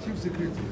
Chief Secretary.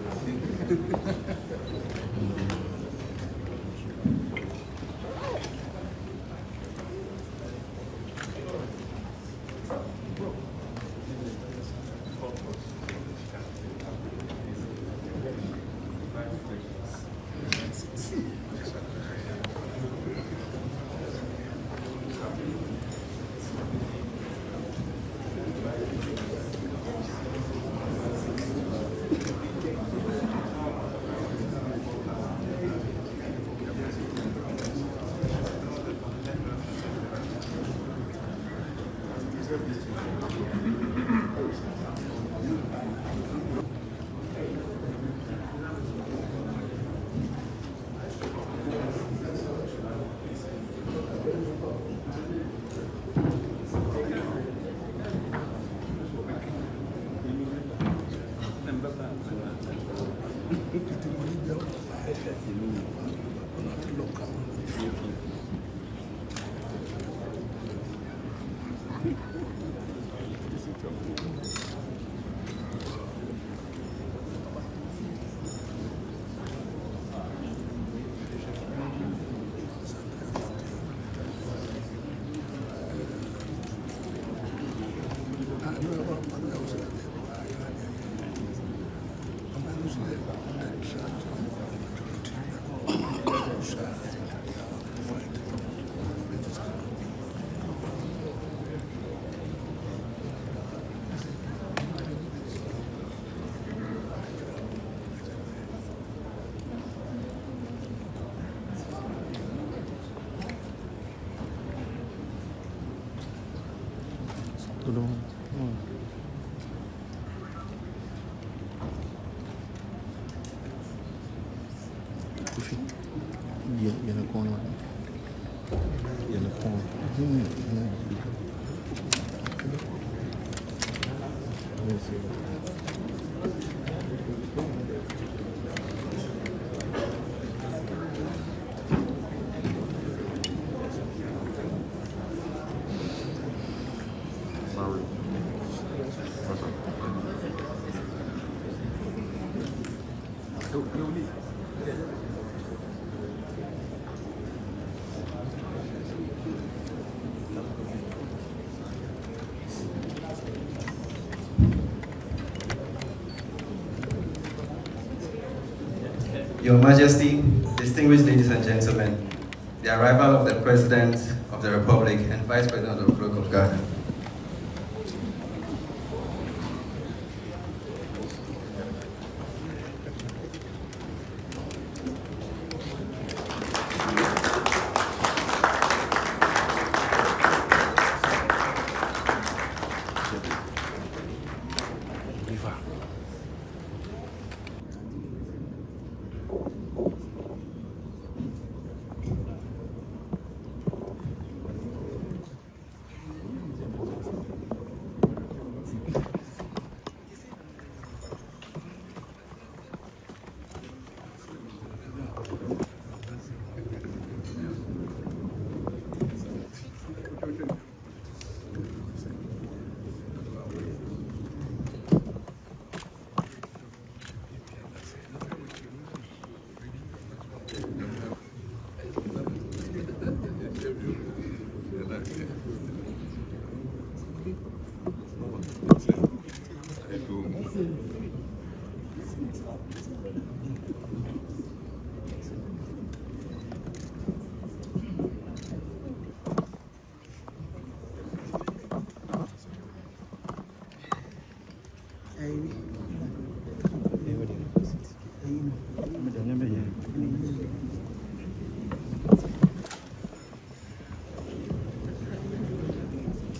Your Majesty, distinguished ladies and gentlemen, the arrival of the President of the Republic and Vice President of the Republic of Ghana.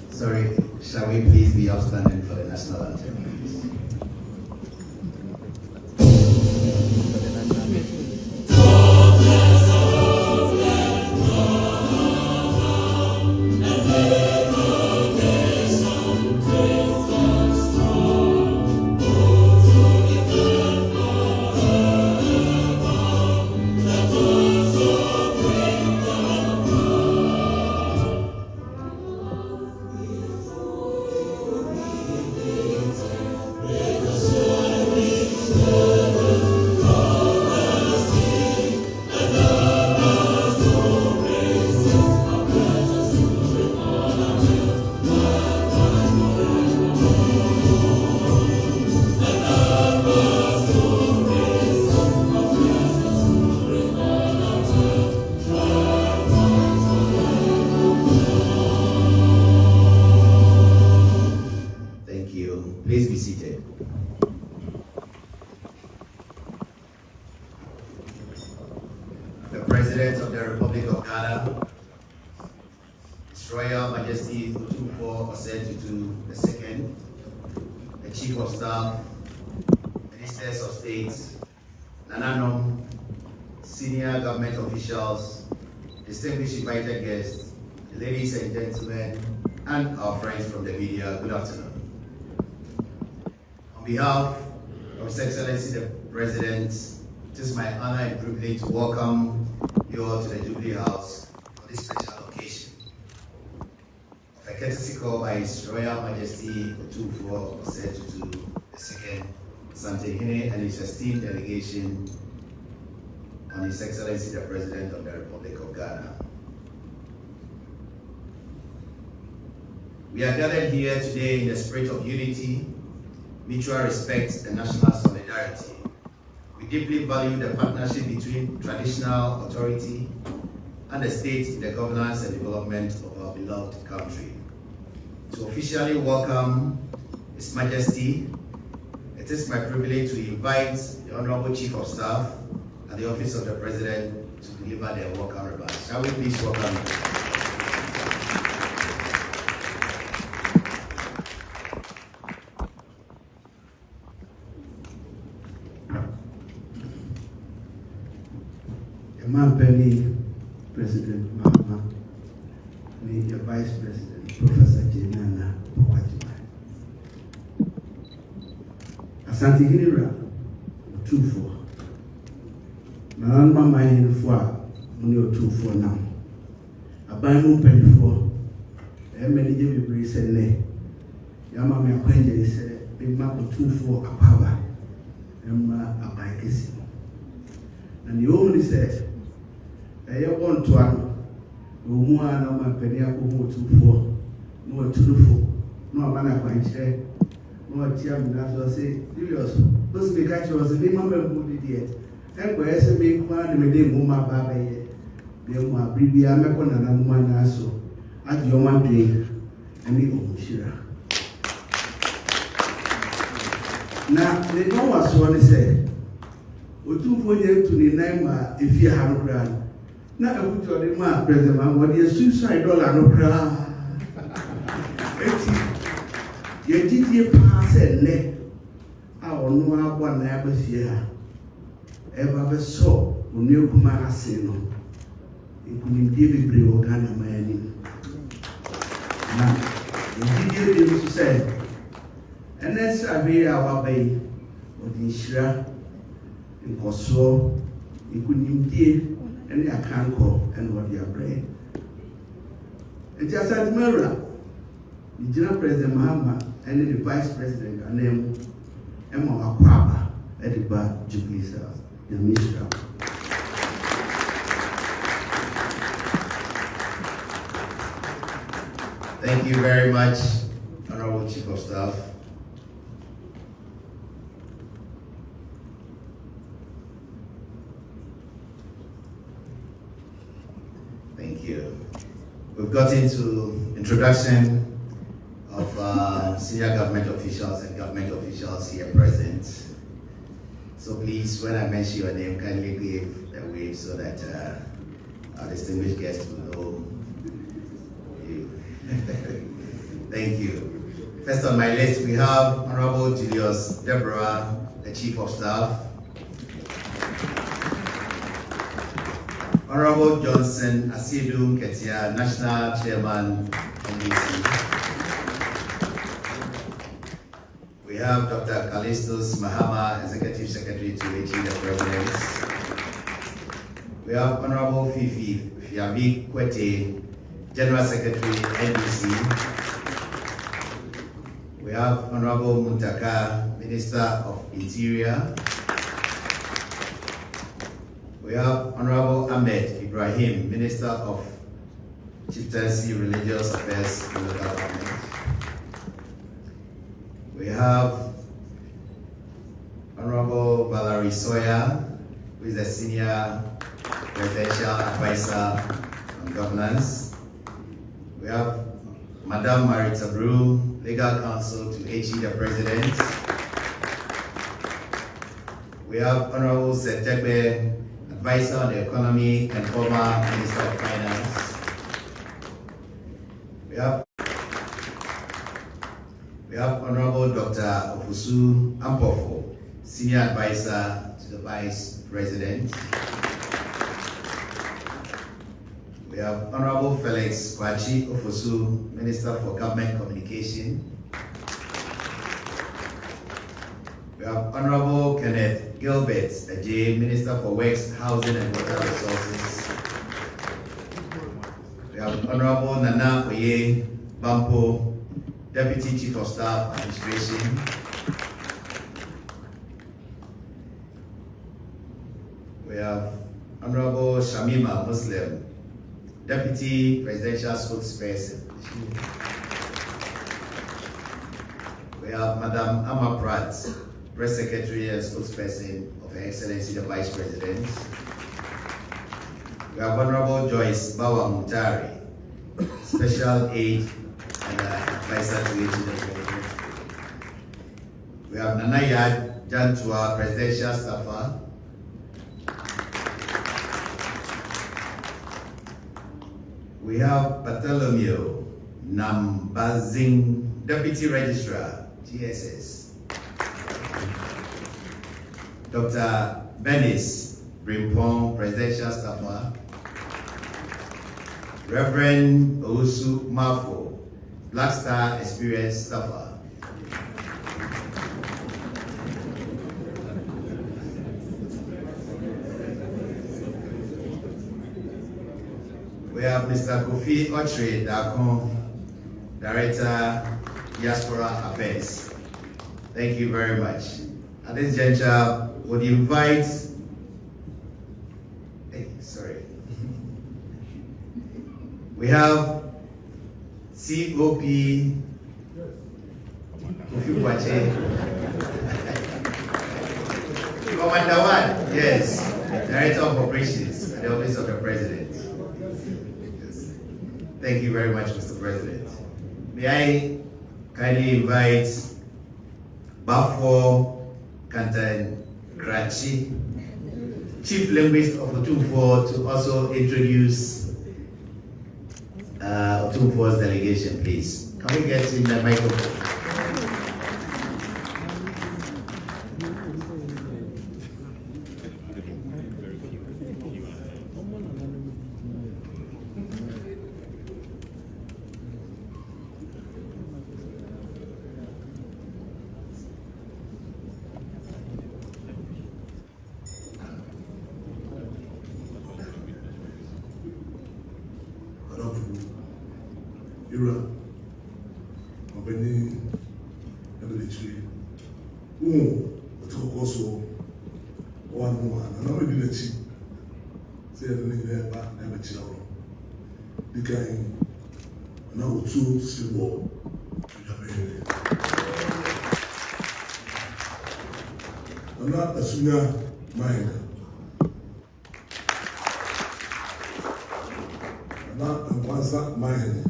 Sorry, shall we please be upstanding for the national anthem, please? Thank you. Otumfuo Osei Tutu II, the Chief of Staff, Ministers of State, Nananom, senior government officials, distinguished invited guests, ladies and gentlemen, and our friends from the media, good afternoon. On behalf of His Excellency the President, it is my honor and privilege to welcome you all to the Jubilee House for this special occasion. Of a courtesy call by His Royal Majesty Otumfuo Osei Tutu II, Asantehene, and his esteemed delegation on His Excellency the President of the Republic of Ghana. We are gathered here today in the spirit of unity, mutual respect, and national solidarity. We deeply value the partnership between traditional authority and the state in the governance and development of our beloved country. To officially welcome His Majesty, it is my privilege to invite the Honorable Chief of Staff and the Office of the President to deliver their welcome remarks. Shall we please welcome them? President Mahama, the Vice President, Professor Jenana Okwajima. Asantehene Otumfuo. Mama mayin fo muni Otumfuo now. Aban mu penfo. Many je bebre se ne. Yama me akwanje se be ma Otumfuo apaba. Emma aban kesi. And the only said I want to know my penny Otumfuo, no Otumfuo, no man I no chairman as say, Julius, those big was a big member of the yet. And where is a big man and a mumma baby? They were Bribia Macon and Amman so at your one day and the Omushira. Now, they know what Swan said. Otumfuo to the name if you have a grand. Na akuto de ma President Mahama de suicide dollar no kra eti ye didie pass ne a ono agwa na abafie ha e ba be so onu ekuma ase no ekunim die bebre o Ghana mani na didie de so say ene sabe a wa bai odi hira nkoso ekunim die and I can't call and what they are praying. It just as mirror, the General President Mahama and the Vice President are named Emma Akwaba at the bar Jubilee South, the Minister. Thank you very much, Honorable Chief of Staff. Thank you. We've got into introduction of senior government officials and government officials here present. So please, when I mention your name, kindly give a wave so that our distinguished guests will know you. Thank you. First on my list, we have Honorable Julius Deborah, the Chief of Staff. Honorable Johnson Asidu Ketia, National Chairman, NDC. We have Dr. Callistus Mahama, Executive Secretary to HE, the President. We have Honorable Fifi Fiabi Kwete, General Secretary, NDC. We have Honorable Muntaka, Minister of Interior. We have Honorable Ahmed Ibrahim, Minister of Chieftaincy, Religious Affairs, and Local Government. We have Honorable Valerie Sawyer, who is the Senior Presidential Advisor on Governance. We have Madame Marita Brew, Legal Counsel to HE, the President. We have Honorable Setekbe, Advisor on the Economy and former Minister of Finance. We have We have Honorable Dr. Otumfuo, Senior Advisor to the Vice President. We have Honorable Felix Kwachi Ofosu, Minister for Government Communication. We have Honorable Kenneth Gilbert Ajay, Minister for Works, Housing and Water Resources. We have Honorable Nana Oye Bampo, Deputy Chief of Staff Administration. We have Honorable Shamima Muslim, Deputy Presidential Spokesperson. We have Madam Amma Pratt, Press Secretary and Spokesperson of Her Excellency the Vice President. We have Honorable Joyce Bawa Mutari, Special Aid and Advisor to the President. We have Nanayad Jantua, Presidential Staffer. We have Bartholomew Nambazing, Deputy Registrar, GSS. Dr. Benis Brimpong, Presidential Staffer. Reverend Ousu Mafo, Black Star Experience Staffer. We have Mr. Kofi Ochre Dakon, Director, Diaspora Affairs. Thank you very much. At this juncture, would invite, we have COP Kofi Kwache. Commander 1, yes, Director of Operations at the Office of the President. Thank you very much, Mr. President. May I kindly invite Bafo Kantan Krachi, Chief Linguist of Otumfuo, to also introduce Otumfuo's delegation, please. Can we get in the microphone? Ira, Company, Military, took also one more, and I'm going to cheat. Say, never chill. The guy now two civil. I'm not a sooner mind. I'm not a one mind.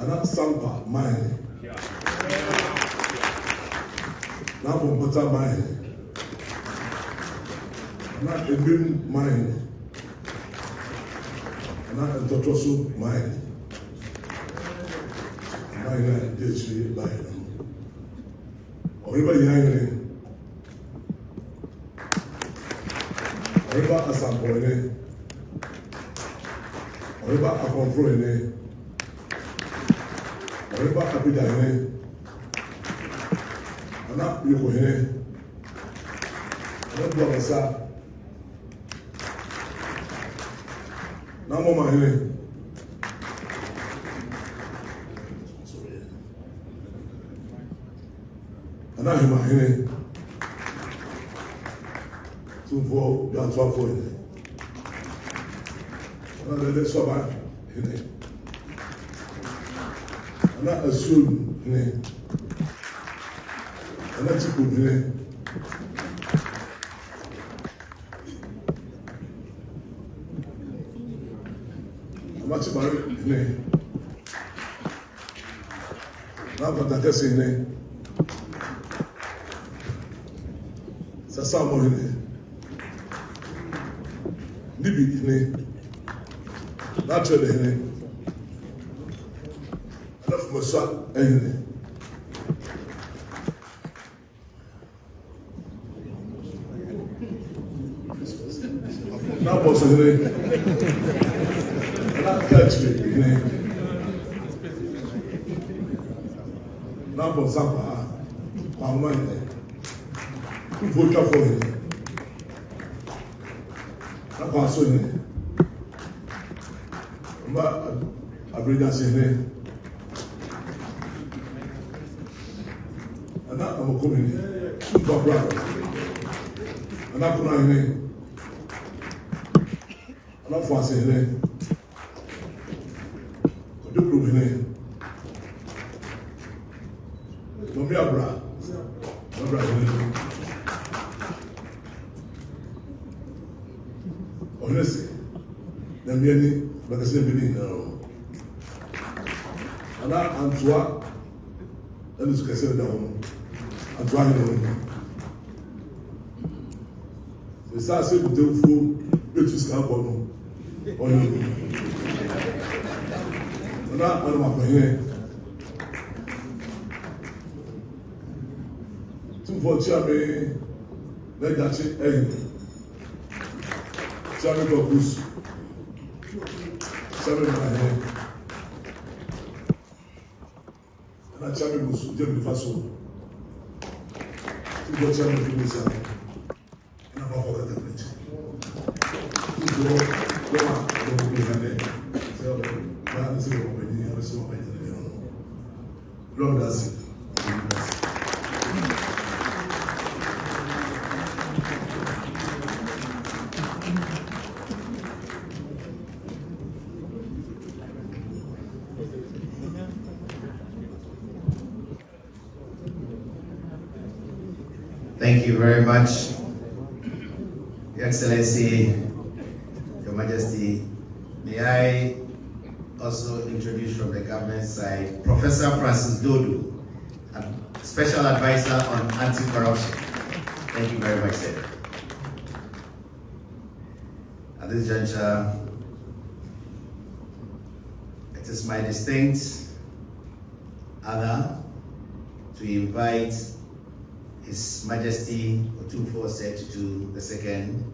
Anak Sampa mine. Now Bombota mine. Anak Ebim mine. Anak Ntotoso mine. Mine DHC mine. Oriba Yangre. Oriba Asantehene. Oriba Otumfuo. Oriba Abidahene, Ana Yokohene, Ana Bwabasa, Namoma Hene, Ana Hima Hene, Otumfuo Hene, Ana Lele Soba Hene. Not a soon name. And that's a good name. I'm not about it name. Not about that guessing name. Sasamo name. Nibi name. Naturally name. what's up? Anything. Now, what's it? Not catch me. Now, what's up? I'm money. Vote for it. That's what's it. I bring that in there. And now I'm coming in. Super brothers. And I'm coming in. And I'm fast in there. Do prove in there. Mommy Abra. Abra in there. Honestly, the many. But I say, and Antoine, and it's considered down. Antoine, the South Sea will tell you, which is Capono. And I'm up here. Two for Chammy, like that, Chammy Bocus. Seven in my head. And I tell you, Jimmy Faso. To go tell me to myself. And I'm not for the bridge. To go on, don't be my name. Tell them, man, it's a woman, you have a small man in the Lord does it. Thank you very much, Your Excellency, Your Majesty. May I also introduce from the government side Professor Francis Dodo, a Special Advisor on Anti-Corruption. Thank you very much, sir. At this juncture, it is my distinct honor to invite His Majesty Otumfuo Osei Tutu II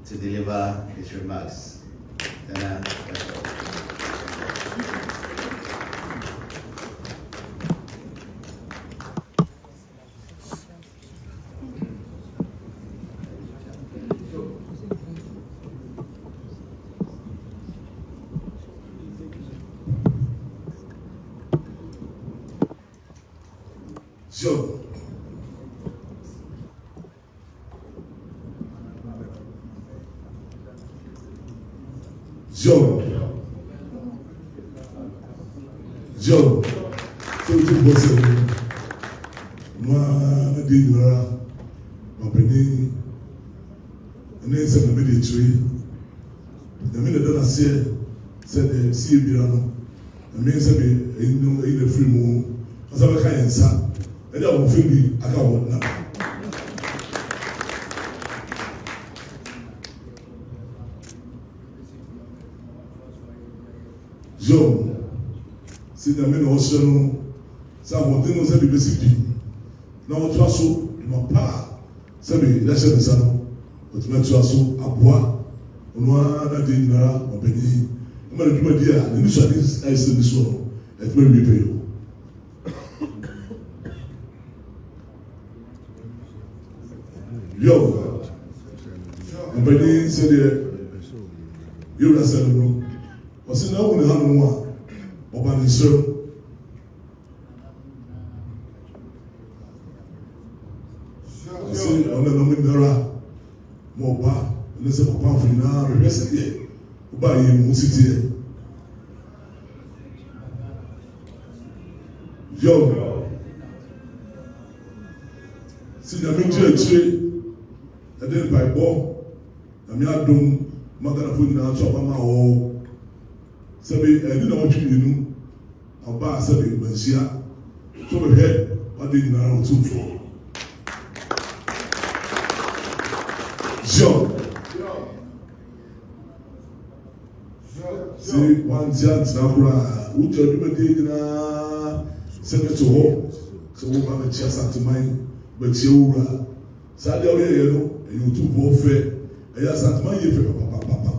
to deliver his remarks. Joe. Joe, so to boss ma di nura ma beni ne se na be tree the minute that I said the see bira no the me se be no e the free mu asa be kan nsa e da wo fin bi aka wo na Joe si na me no so no sa mo de no se bi besipi na o twa so ma pa se bi ya se nsa no o twa so aboa ono na de nara o be ni ma de djuma dia na ni so ade ai se ni so no e twa bi pe yo yo o be ni se de yo la se no o se na o ni ha no a ọba ní sọ̀rọ̀ ẹsẹ ọ̀nà ẹ̀nà mi nara mọ ọba ẹni sẹ papa nfin náà rẹ̀ ẹsẹ díẹ̀ ọba yìí mú sí tiẹ̀ yọ sí nyàmé nkyerẹ kyerẹ ẹdẹ nípa ẹbọ nyàmé adum maganafo nyinaa tó ọba máa wọ sẹbi ẹni náà wọ́n twi nínú. Ọba asẹbi ìgbànsíà tó bẹ hẹ wàdí nyinaa Otumfuo. Jọ sí say one chance now who tell you na send it to home so we have a chance at mine but you Sadia you know you too both fair and yes at my year papa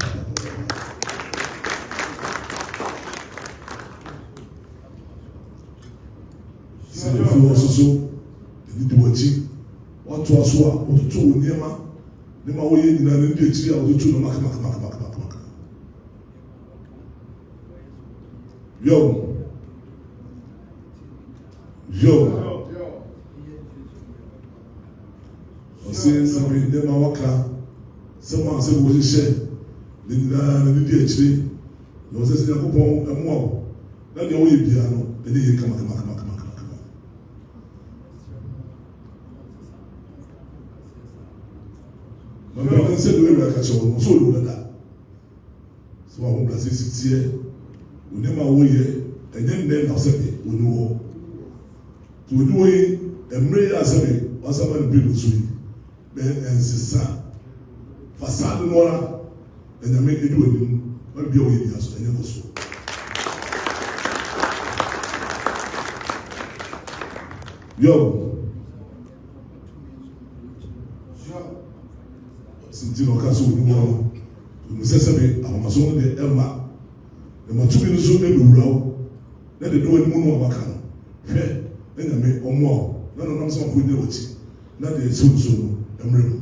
so if you also you do what you want to aswa what to niema nema wo ye nyina ne de chiri a wo to no maka yo ose sabi nema waka sama se wo hye ne nyina ne de chiri no se se yakopon emu na de wo ye bia no ne ye kama Mama said we were catching so low that. So I want to say 6 years. We never way and then I said we know. To do it and Mary Asabi was a man built sweet. Ben and Sissa. Facade Nora and I make it do it. But be away as I never saw. Yo. Sinti no kaso ni wo no sesebe amaso no de ema e matumi no so de wurawo na de do ani mu no abaka no hwe enya me omo na no nam so ko ni wachi na de so no emre no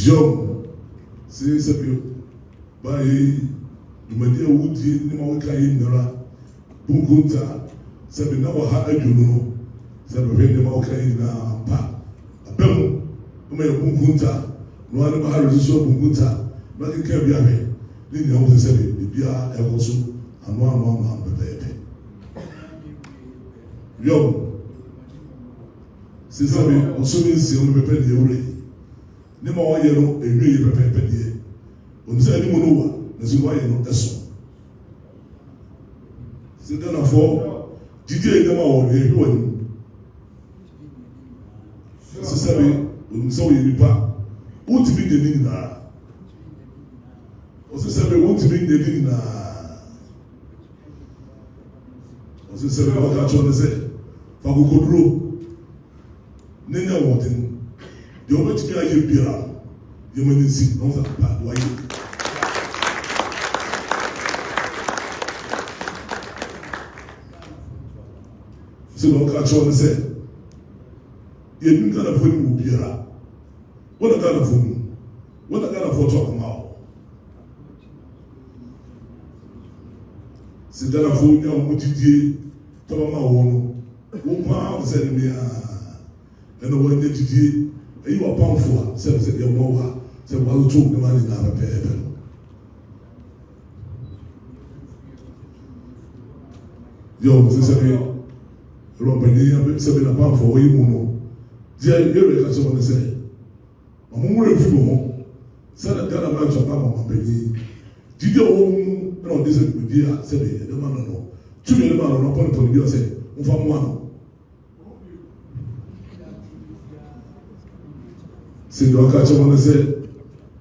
Yo, say sabi by Madia Woody ni mawaka inara bungunta sabi na wa ha ajuno sabi ni mawaka ina pa abem ma ya bungunta no ana ba ha so bungunta ba ke ka bia me ni nya wo sabi bia e wo so ano ma bebe yo say sabi oso ni si on bebe de ewure ne ma wa ye no ewie ye pepepe die on se ani mo no wa na so wa ye no eso se da na fo didi e ma wo ye hwe wani se sabe on se wo ye nipa o ti bi de ni na o se sabe o ti bi de ni na o se sabe wa ka cho ne se fa ko kodro ne nya wo tin the only thing I hear bia you may see on that part why so no catch on say you didn't kind of phone bia what a kind of phone what a kind of photo come out c'est dans la phone ya mutidie to ma wo no pa say me and no one did you are powerful, said your mother, said, well, took the money now, paper. Yo, said, Robin, 7 pounds for you, Mono. Dear, you're a someone say, a more of you, said a kind of match of Mama Penny. Did you own no this idea? Said the man, no. 2 million upon the video said, from one. Se do aka che won se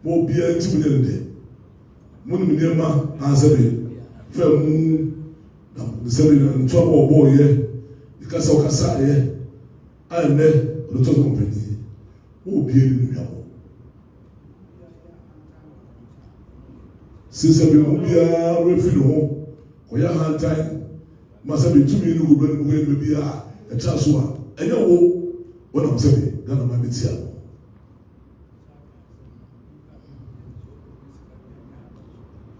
mo bia ntim ne de mo ni me ma ansabe fa mu na se bi na nto obo ye ikasa okasa ye ane do to company mo bia ni mi awo se se bi mo bia refi no ko ya hantan ma se bi tumi ni go bani mo ye bia e cha so a enye wo wona se bi gana ma metia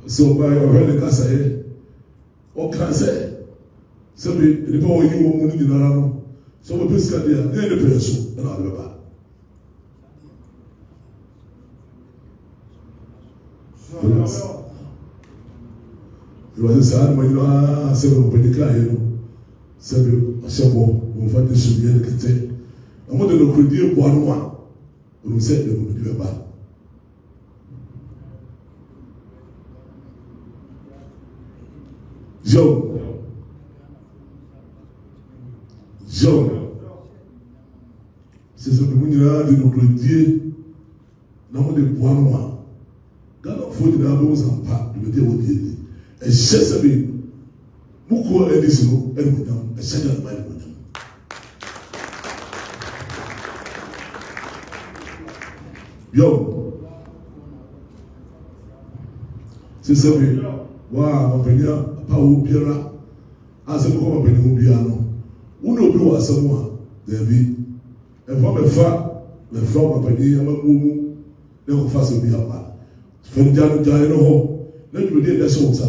so by already kasa ye o kanse so be the power you wo ni nyina no so we pesca dia na de preso na alba yo ase sa ma yo se ro pe ka ye no se be asebo mo fa de su ye kete amo de no kredie bo anu a o se de mo di ba C'est ce que nous avons dit, nous Dieu, nous avons des points noirs. Quand on faut dire, nous avons pas, nous avons dit, et je sais que nous avons dit, nous avons dit, et je sais que nous avons dit. Yo, c'est ça, mais, waouh, ma peña, pas au biara, à ce moment, ma peña au biano, on ne peut pas savoir, David. Et moi, mes femmes, ma peña, ma moumou, ne me fasse bien pas. Fais bien, bien, non, ne me dis pas ça.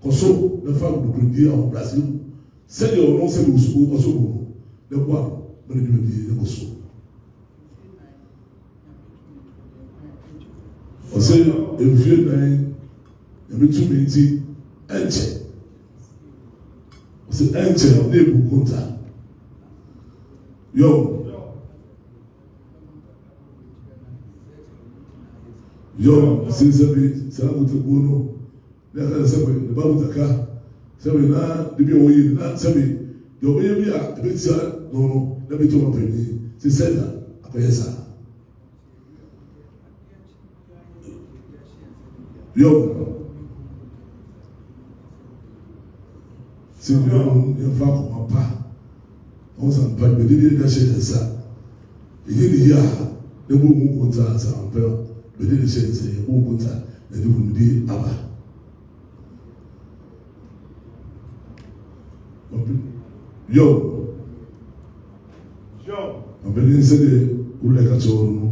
Quand so, les femmes nous disent en Brésil, c'est le nom, c'est le sou, au second. Le quoi, me dit, le sou. On sait, le vieux nain, il y a tout midi, un tiers. C'est un tiers, on est beaucoup content. Yo, c'est ça, c'est là où tu es bon. C'est là où tu es bon. C'est là où tu es bon. C'est là où tu es bon. C'est là où tu es bon. C'est ça, après ça. Yo, c'est bien, il va comme pas. On s'en parle, mais il y a ça. Il y a des mots comme ça, ça en peur. Mais il y a des mots comme ça, et vous me dites, ah bah. Yo, on peut dire que c'est des oulets à tourner.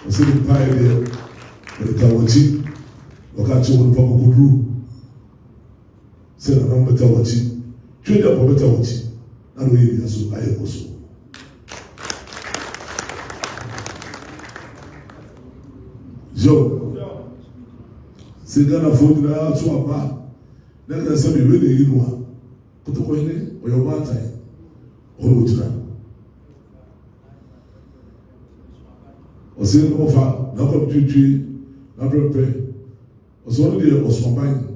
On sait que pas aider, mais le tawachi. Wakati wa mpaka kudru sena na mbeta wachi twende kwa mbeta wachi alo hili yaso ayekoso jo sigana fodi na atu apa na kana sabe wele yinwa kutoko ine oyobata ono tira ose no fa na ko twitwi na prepe Os olhos de os companheiros.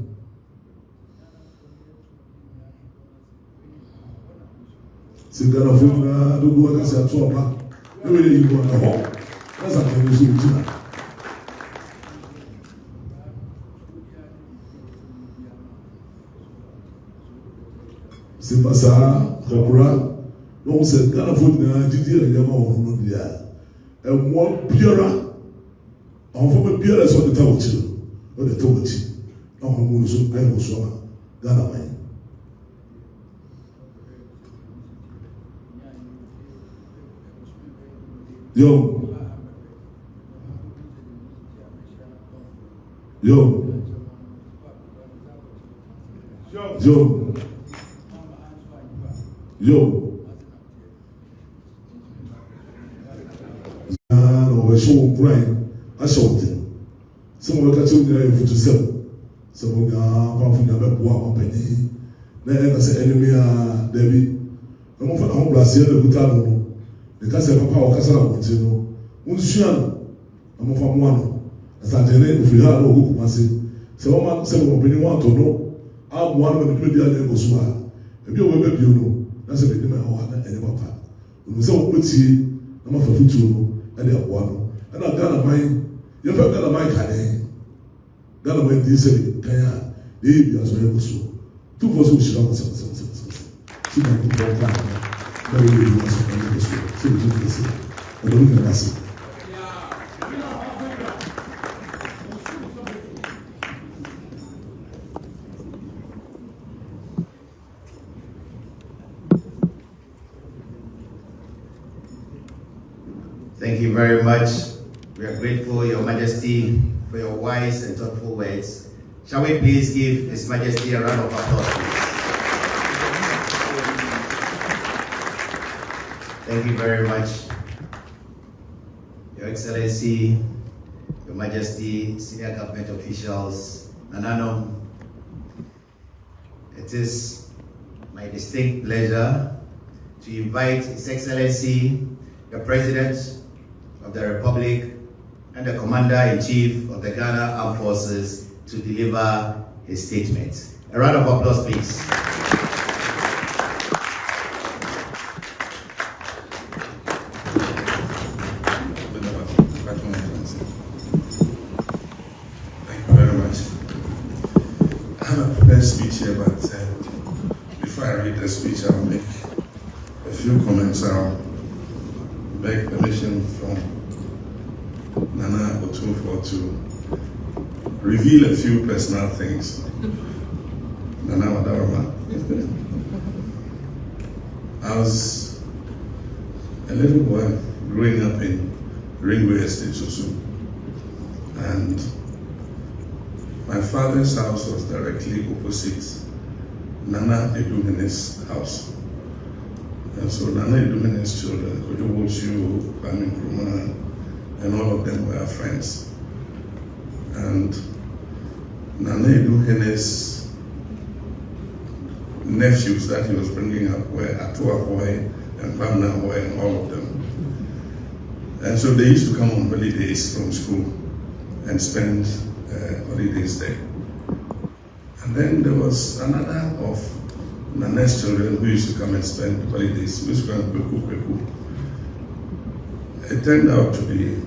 Se gana foi na do boa que se a sua pá. Eu ele ir na rua. Mas a quem nos usa. Se passar, procurar, não se gana foi na de dia ele ama o no dia. É uma piora. A forma piora só de tal tiro. O de tochi, não como isso é o som da mãe. Yo, o show brain, a show. Some of the children are to sell. Some of the powerful number of company. Then I say, enemy are Debbie. I'm of a home last year, the Butano. The Casa Papa Casa, Unshian. I'm of a one. Asantehene, if we had no hook, must say. So, I'm saying, when you want to know, I'm one of the media goes to her. If you will be, you know, that's a bit of my heart and a papa. When we saw what's here, I'm of a future and they are one. And I've got a mind. You have got a mic at Ghana went this Kenya, they be as well. Two for so she don't see my people. Very good. I don't think that's it. Thank you very much. We are grateful, Your Majesty, for your wise and thoughtful words. Shall we please give His Majesty a round of applause, please? Thank you very much. Your Excellency, Your Majesty, senior government officials, Nanano, it is my distinct pleasure to invite His Excellency, the President of the Republic, and the Commander-in-Chief of the Ghana Armed Forces to deliver his statement. A round of applause, please. Thank you very much. I have a prepared speech here, but before I read the speech, I'll make a few comments. I'll beg permission from Nana Otumfuo to reveal a few personal things. Nana Wadarama. I was a little boy growing up in Ringway Estate, Susu, and my father's house was directly opposite Nana Edumene's house. And so Nana Edumene's children, Kojowochu, Kwame Nkrumah, and all of them were friends. And Nana Edumene's nephews that he was bringing up were Atuahoe and Kwamnahoe and all of them. And so they used to come on holidays from school and spend holidays there. And then there was another of Nana's children who used to come and spend holidays, which was Kweku. It turned out to be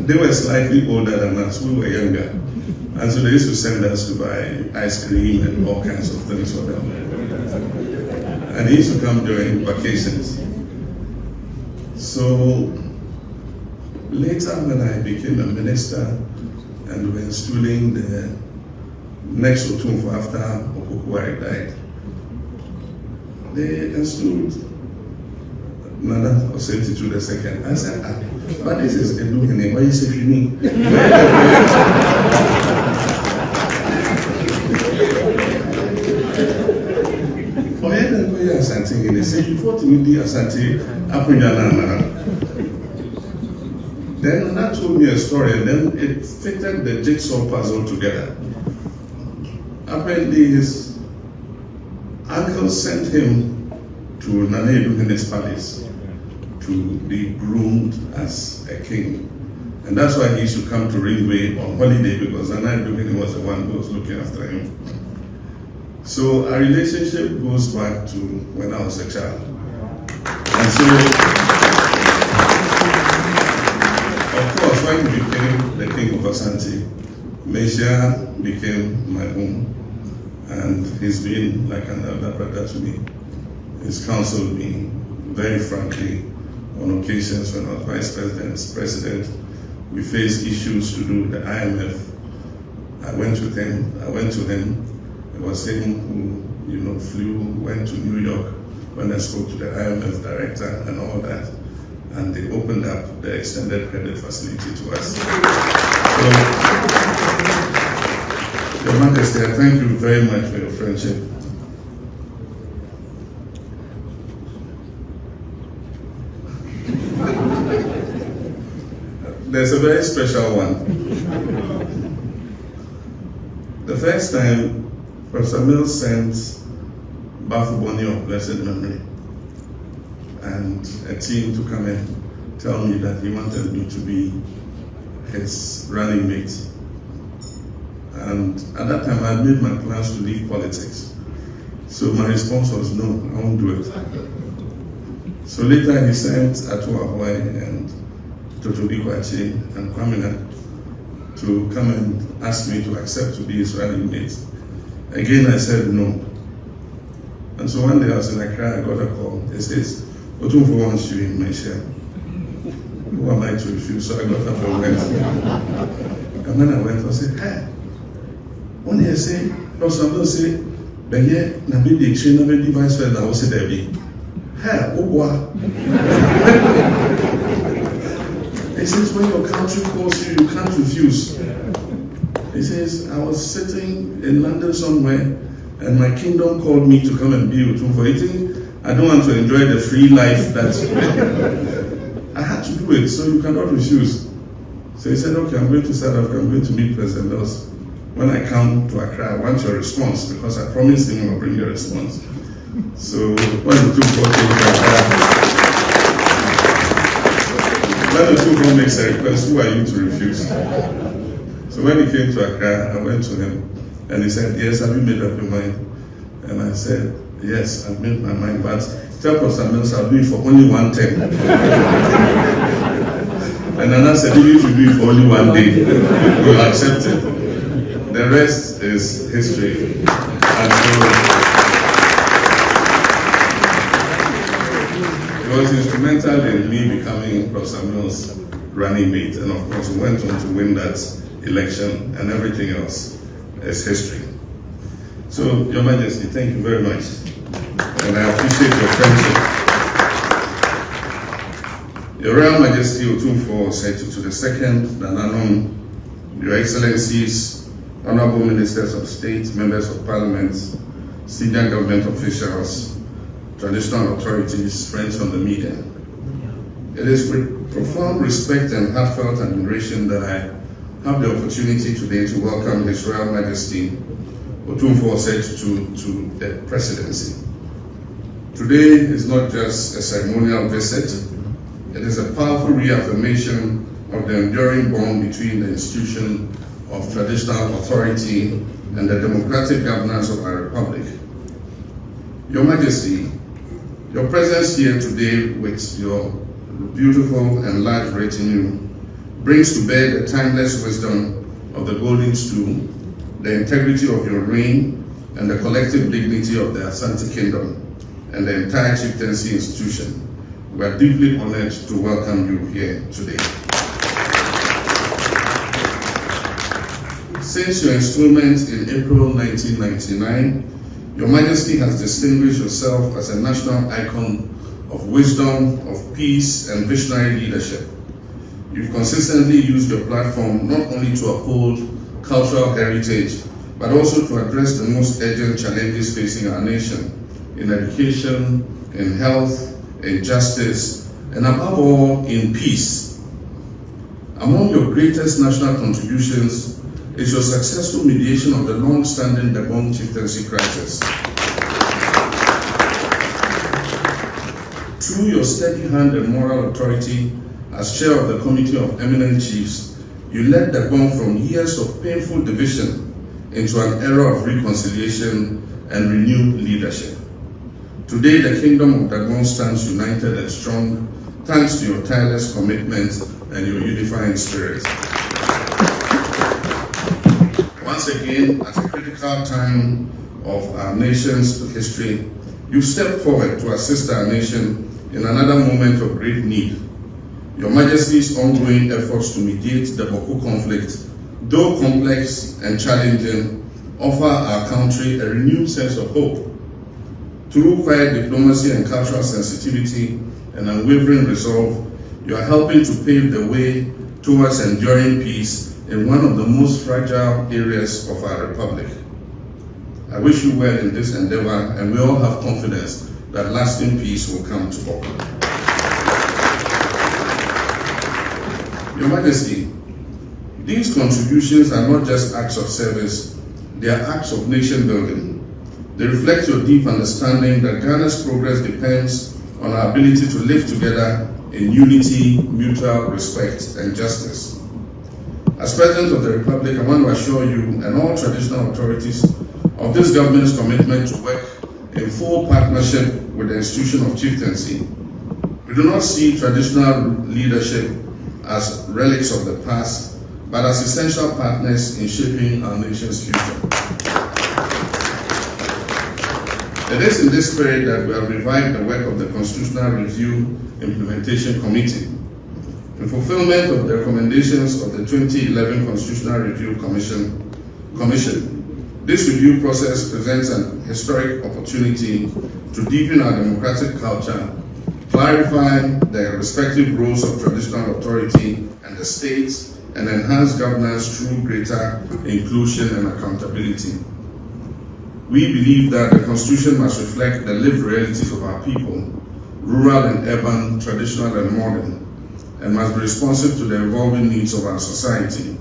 they were slightly older than us, we were younger. And so they used to send us to buy ice cream and all kinds of things for them. And they used to come during vacations. So later when I became a minister and we were installing the next Otumfuo after Okukwari died, they installed Nana Osei Tutu II. I said, but this is Eduhene, why is it you mean? Asantehene, they said, before to meet the Asante, then Nana told me a story, and then it fitted the jigsaw puzzle together. Apparently, his uncle sent him to Nana Eduhene's palace to be groomed as a king. And that's why he used to come to Ringway on holiday, because Nana Eduhene was the one who was looking after him. So our relationship goes back to when I was a child. And so, of course, when he became the king of Asante, Mesia became my home. And he's been like an elder brother to me. He's counseled me very frankly on occasions when I was vice president. We faced issues to do with the IMF. I went to him. It was him who, went to New York when I spoke to the IMF director and all that. And they opened up the extended credit facility to us. So, Your Majesty, I thank you very much for your friendship. There's a very special one. The first time, Professor Mills sent Bafuboni of blessed memory and a team to come and tell me that he wanted me to be his running mate. And at that time, I made my plans to leave politics. So my response was, no, I won't do it. So later he sent Atuahoe and Totobi Kwachi and Kwamina to come and ask me to accept to be his running mate. Again, I said no. And so one day I was in Accra, I got a call. It says, Otumfuo wants you in my share. Who am I to refuse? So I got up and went. And when I went, I said, hey, when I say, no, some say, but yeah, na be the exchange, na be the vice president, I will say there be. Hey, oh, he says, when your country calls you, you can't refuse. He says, I was sitting in London somewhere, and my kingdom called me to come and be Otumfuo. You think I don't want to enjoy the free life that I had to do it, so you cannot refuse. So he said, okay, I'm going to South Africa, I'm going to meet President Mills. When I come to Accra, I want your response, because I promised him I'll bring your response. So when Otumfuo came to Accra, when Otumfuo makes a request, who are you to refuse? So when he came to Accra, I went to him and he said, yes, have you made up your mind? And I said, yes, I've made my mind, but tell Pastor Mills I'll do it for only 1 term. And Nana said, even if you do it for only 1 day, we'll accept it. The rest is history. And so, it was instrumental in me becoming Pastor Mills' running mate, and of course we went on to win that election, and everything else is history. So, Your Majesty, thank you very much, and I appreciate your friendship. Your Royal Majesty Otumfuo Osei Tutu II, Nananom, Your Excellencies, Honorable Ministers of State, Members of Parliament, senior government officials, traditional authorities, friends from the media. It is with profound respect and heartfelt admiration that I have the opportunity today to welcome His Royal Majesty Otumfuo Osei Tutu to the Presidency. Today is not just a ceremonial visit, it is a powerful reaffirmation of the enduring bond between the institution of traditional authority and the democratic governance of our republic. Your Majesty, your presence here today with your beautiful and large retinue brings to bear the timeless wisdom of the golden stool, the integrity of your reign, and the collective dignity of the Asante Kingdom and the entire chieftaincy institution. We are deeply honored to welcome you here today. Since your installment in April 1999, Your Majesty has distinguished yourself as a national icon of wisdom, of peace, and visionary leadership. You've consistently used your platform not only to uphold cultural heritage, but also to address the most urgent challenges facing our nation in education, in health, in justice, and above all, in peace. Among your greatest national contributions is your successful mediation of the long-standing Dagong chieftaincy crisis. Through your steady hand and moral authority as chair of the Committee of Eminent Chiefs, you led Dagong from years of painful division into an era of reconciliation and renewed leadership. Today, the Kingdom of Dagong stands united and strong, thanks to your tireless commitment and your unifying spirit. Once again, at a critical time of our nation's history, you stepped forward to assist our nation in another moment of great need. Your Majesty's ongoing efforts to mediate the Boko conflict, though complex and challenging, offer our country a renewed sense of hope. Through quiet diplomacy and cultural sensitivity and unwavering resolve, you are helping to pave the way towards enduring peace in one of the most fragile areas of our republic. I wish you well in this endeavor, and we all have confidence that lasting peace will come to Boko. Your Majesty, these contributions are not just acts of service, they are acts of nation building. They reflect your deep understanding that Ghana's progress depends on our ability to live together in unity, mutual respect, and justice. As President of the Republic, I want to assure you and all traditional authorities of this government's commitment to work in full partnership with the institution of chieftaincy. We do not see traditional leadership as relics of the past, but as essential partners in shaping our nation's future. It is in this spirit that we have revived the work of the Constitutional Review Implementation Committee. In fulfillment of the recommendations of the 2011 Constitutional Review Commission, this review process presents an historic opportunity to deepen our democratic culture, clarify the respective roles of traditional authority and the state, and enhance governance through greater inclusion and accountability. We believe that the Constitution must reflect the lived realities of our people, rural and urban, traditional and modern, and must be responsive to the evolving needs of our society.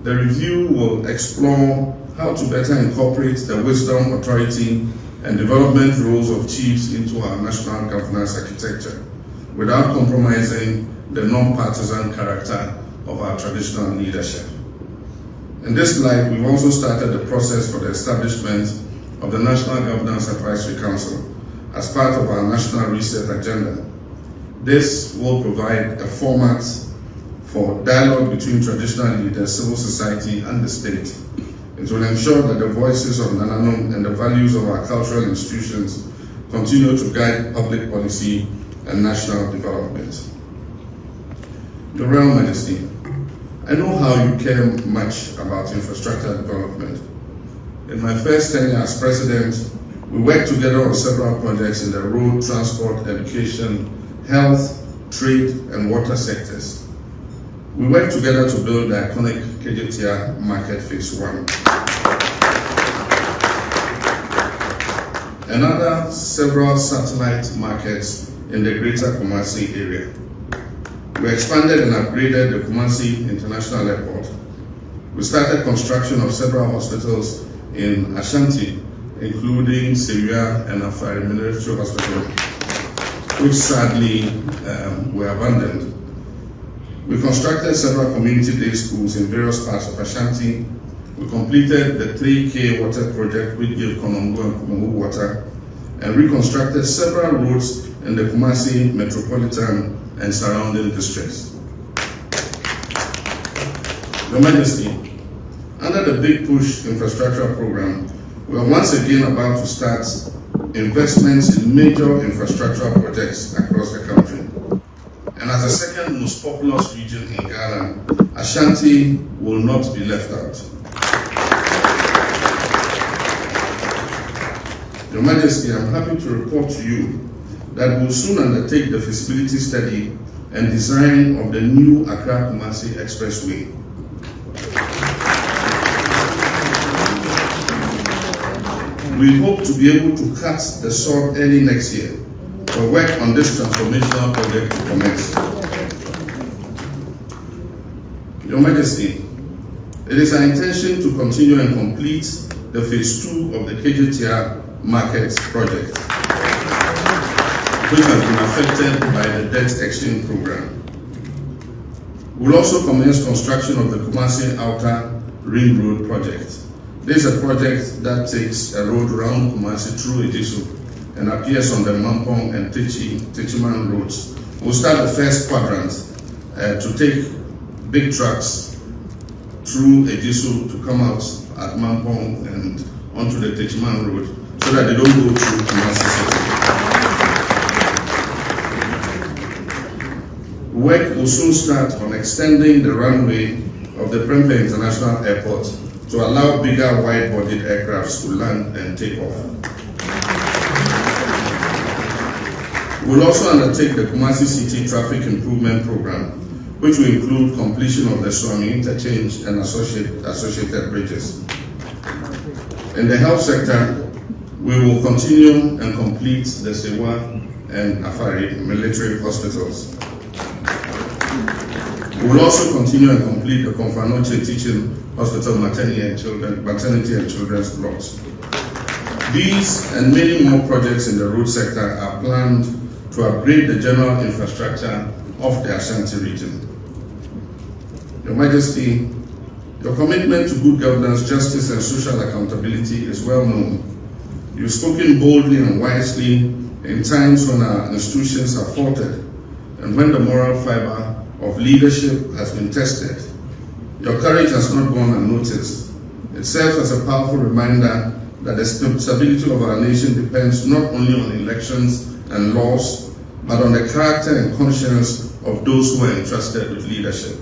The review will explore how to better incorporate the wisdom, authority, and development roles of chiefs into our national governance architecture, without compromising the non-partisan character of our traditional leadership. In this light, we've also started the process for the establishment of the National Governance Advisory Council as part of our national reset agenda. This will provide a format for dialogue between traditional leaders, civil society, and the state. It will ensure that the voices of Nananum and the values of our cultural institutions continue to guide public policy and national development. Your Royal Majesty, I know how you care much about infrastructure development. In my first tenure as President, we worked together on several projects in the road, transport, education, health, trade, and water sectors. We worked together to build the iconic KJTR Market Phase 1. And several satellite markets in the Greater Kumasi area. We expanded and upgraded the Kumasi International Airport. We started construction of several hospitals in Ashanti, including Syria and Afari Military Hospital, which sadly were abandoned. We constructed several community day schools in various parts of Ashanti. We completed the 3K water project, which gave Konongo and Kumongo water, and reconstructed several roads in the Kumasi metropolitan and surrounding districts. Your Majesty, under the Big Push infrastructure program, we are once again about to start investments in major infrastructure projects across the country. And as the second most populous region in Ghana, Ashanti will not be left out. Your Majesty, I'm happy to report to you that we'll soon undertake the feasibility study and design of the new Accra-Kumasi Expressway. We hope to be able to cut the sod early next year for work on this transformational project to commence. Your Majesty, it is our intention to continue and complete the Phase 2 of the KJTR Market project, which has been affected by the debt exchange program. We'll also commence construction of the Kumasi Outer Ring Road project. This is a project that takes a road around Kumasi through Ejisu and appears on the Mampong and Techiman roads. We'll start the first quadrant to take big trucks through Ejisu to come out at Mampong and onto the Techiman road so that they don't go through Kumasi city. Work will soon start on extending the runway of the Prempeh International Airport to allow bigger wide-bodied aircrafts to land and take off. We'll also undertake the Kumasi City Traffic Improvement Program, which will include completion of the Swami Interchange and associated bridges. In the health sector, we will continue and complete the Sewa and Afari military hospitals. We will also continue and complete the Konfanoche Teaching Hospital Maternity and Children's blocks. These and many more projects in the road sector are planned to upgrade the general infrastructure of the Ashanti region. Your Majesty, your commitment to good governance, justice, and social accountability is well known. You've spoken boldly and wisely in times when our institutions have faltered and when the moral fiber of leadership has been tested. Your courage has not gone unnoticed. It serves as a powerful reminder that the stability of our nation depends not only on elections and laws, but on the character and conscience of those who are entrusted with leadership.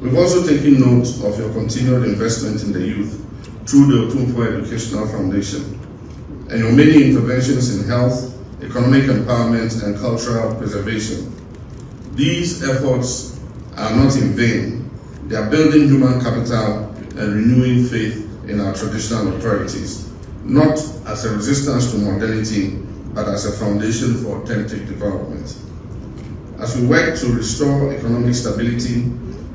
We've also taken note of your continued investment in the youth through the Otumfuo Educational Foundation and your many interventions in health, economic empowerment, and cultural preservation. These efforts are not in vain. They are building human capital and renewing faith in our traditional authorities, not as a resistance to modernity, but as a foundation for authentic development. As we work to restore economic stability,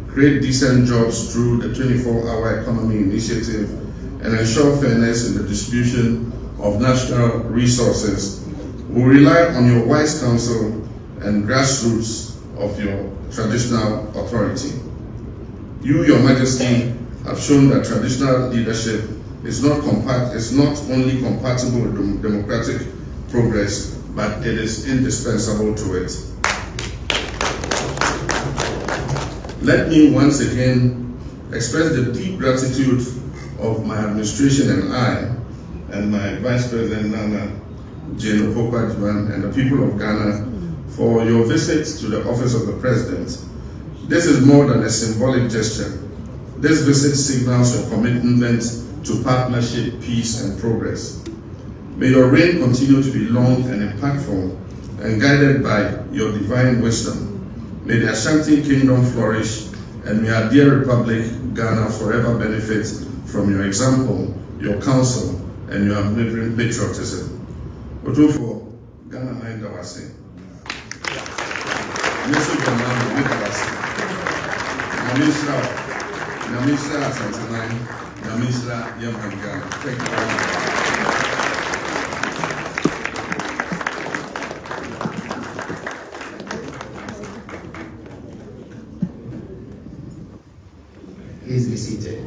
create decent jobs through the 24-hour economy initiative, and ensure fairness in the distribution of national resources, we rely on your wise counsel and grassroots of your traditional authority. You, Your Majesty, have shown that traditional leadership is not only compatible with democratic progress, but it is indispensable to it. Let me once again express the deep gratitude of my administration and I, and my Vice President Nana Jane Opoku-Agyeman, and the people of Ghana for your visit to the office of the President. This is more than a symbolic gesture. This visit signals your commitment to partnership, peace, and progress. May your reign continue to be long and impactful and guided by your divine wisdom. May the Ashanti Kingdom flourish, and may our dear Republic, Ghana, forever benefit from your example, your counsel, and your unwavering patriotism. Otumfuo, Ghana Nainda Wase. Yesu Jamani Nainda Wase. Namisra Asantehene, Namisra Ghana. Thank you very much. Please be seated.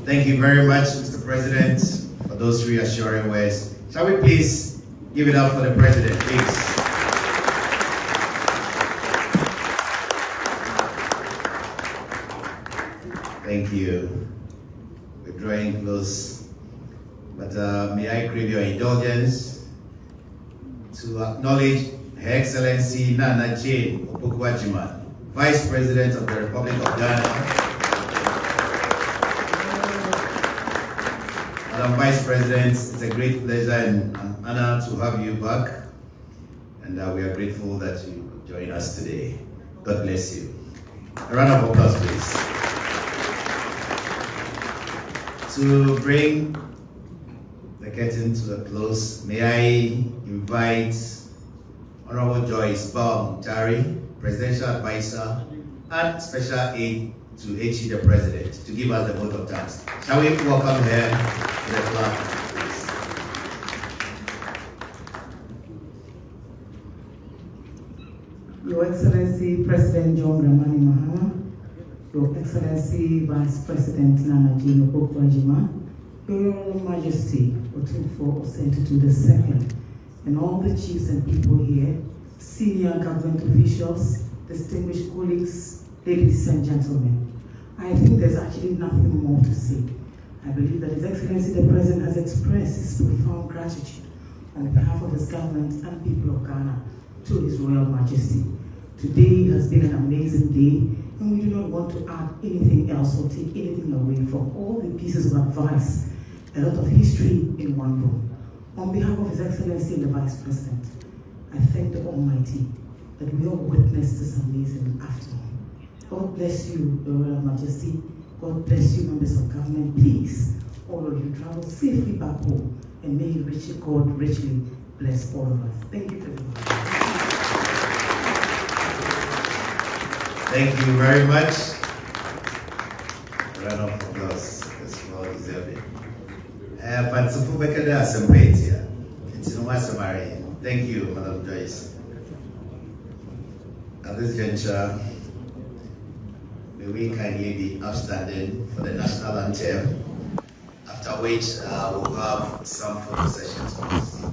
Thank you very much, Mr. President, for those reassuring words. Shall we please give it up for the President, please? Thank you. We're drawing close, but may I crave your indulgence to acknowledge Her Excellency Nana Jane Opoku-Agyeman, Vice President of the Republic of Ghana. Madam Vice President, it's a great pleasure and an honor to have you back, and we are grateful that you join us today. God bless you. A round of applause, please. To bring the curtain to a close, may I invite Honorable Joyce Baum-Tari, Presidential Advisor and Special Aide to HE the President, to give us the vote of thanks. Shall we welcome her to the flag, please? Your Excellency President John Dramani Mahama, Your Excellency Vice President Nana Jane Opoku-Agyeman, Your Royal Majesty Otumfuo Osei Tutu II, and all the chiefs and people here, senior government officials, distinguished colleagues, ladies and gentlemen. I think there's actually nothing more to say. I believe that His Excellency the President has expressed his profound gratitude on behalf of his government and people of Ghana to His Royal Majesty. Today has been an amazing day, and we do not want to add anything else or take anything away from all the pieces of advice, a lot of history in one room. On behalf of His Excellency and the Vice President, I thank the Almighty that we all witnessed this amazing afternoon. God bless you, Your Royal Majesty. God bless you, members of government. Please, all of you, travel safely back home, and may God richly bless all of us. Thank you, everyone. Thank you very much. A round of applause. That's well deserved. Thank you, Madam Joyce. At this juncture, may we kindly be upstanding for the national anthem, after which we'll have some photo sessions, please.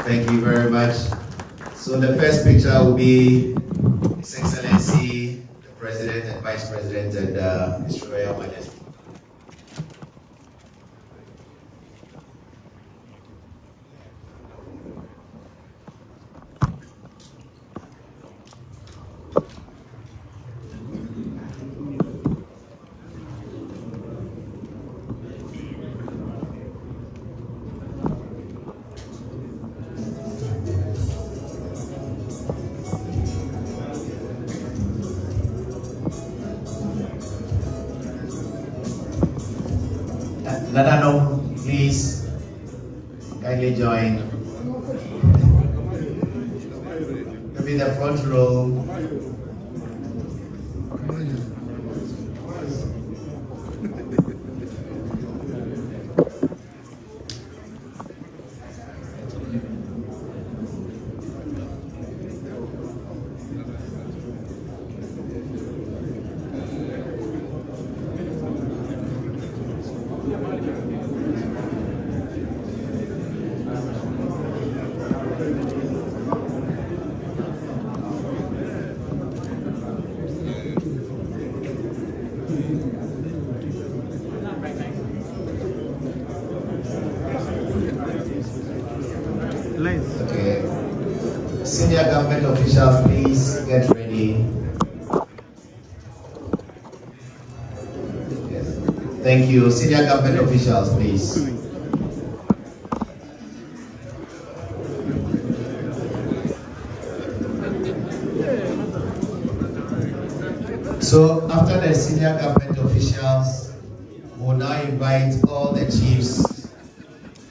Thank you very much. So the first picture will be His Excellency, the President and Vice President and His Royal Majesty. Nadano, please kindly join. Maybe the front row. Okay. Senior government officials, please get ready. Yes. Thank you. Senior government officials, please. So after the senior government officials, we'll now invite all the chiefs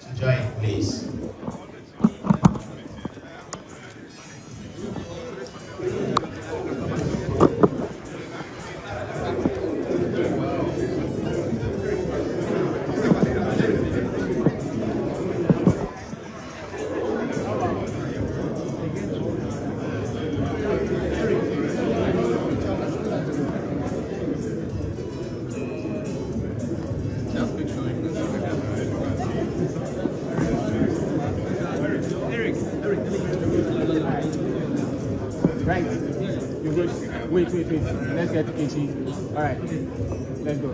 to join, please. Right. You go. Wait. Let's get to KG. All right. Let's go.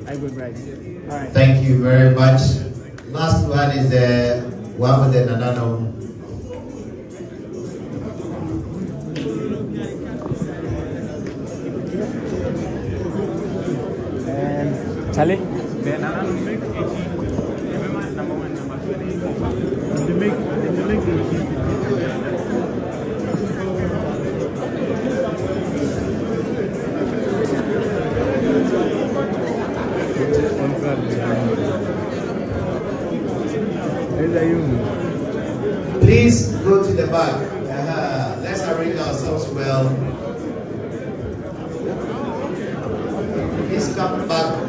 I go right. All right. Thank you very much. Last one is the one with the Nanano. And Charlie. The Nanano make KG. Number 1, number 2. The make Please go to the back. Let's arrange ourselves well. Please come back.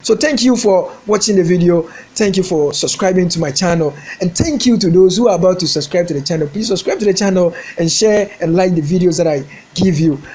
So thank you for watching the video. Thank you for subscribing to my channel. And thank you to those who are about to subscribe to the channel. Please subscribe to the channel and share and like the videos that I give you.